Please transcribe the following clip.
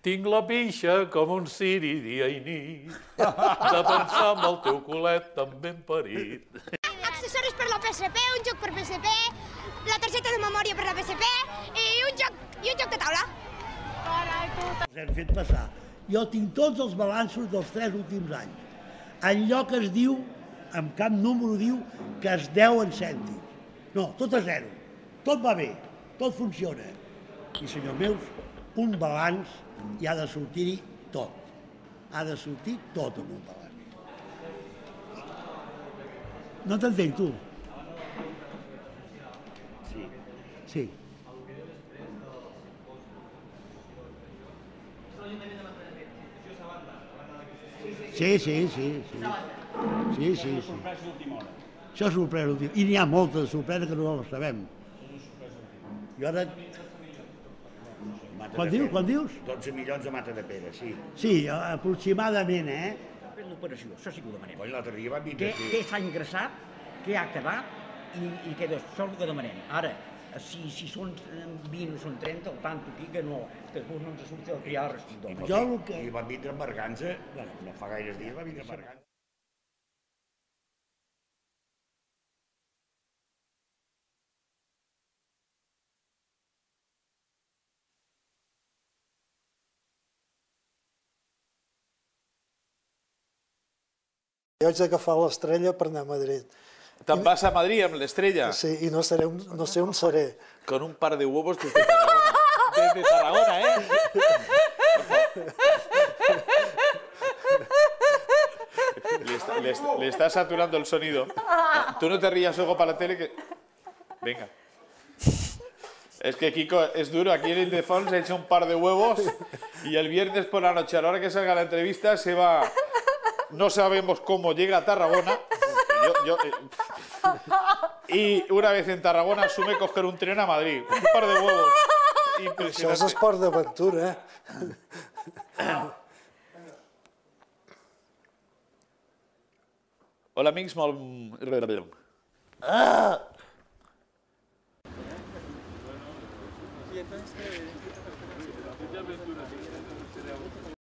Tinc la pixa com un ciri dia i nit, de pensar en el teu culet tan ben parit. Accessoris per la PSP, un joc per PSP, la targeta de memòria per la PSP i un joc de taula. Us hem fet passar. Jo tinc tots els balanços dels 3 últims anys. Enlloc es diu, amb cap número diu, que es deuen cèntims. No, tot a zero. Tot va bé, tot funciona. I, senyors meus, un balanç i ha de sortir-hi tot. Ha de sortir tot amb un balanç. No t'entenc, tu? Sí. Sí. Sí. Això és sorpresa última. I n'hi ha moltes de sorpreses que no les sabem. Jo ara... Quan dius? 12 milions de Mata de Pere, sí. Sí, aproximadament, L'operació, això sí que ho demanem. Coi, l'altre dia van vindre aquí. Què s'ha ingressat, què ha quedat i què això és el que demanem. Ara, si són 20 o són 30, o tant aquí que no, que no ens surti el criar respondor. I van vindre amb Berganza, no fa gaires dies va vindre amb Berganza. Jo haig d'agafar l'Estrella per anar a Madrid. Te'n vas a Madrid amb l'Estrella? Sí, i no sé on seré. Con un par de huevos desde Tarragona. Desde Tarragona, ¿eh? Le está saturando el sonido. Tú no te rías luego para la tele que... Venga. Es que Kiko es duro. Aquí en Ildefons se ha hecho un par de huevos y el viernes por la noche, a la hora que salga la entrevista, se va... No sabemos cómo llega a Tarragona. Y una vez en Tarragona asume coger un tren a Madrid. Un par de huevos. Impresionante. Això és esport d'aventura, eh? Hola, amics, molt...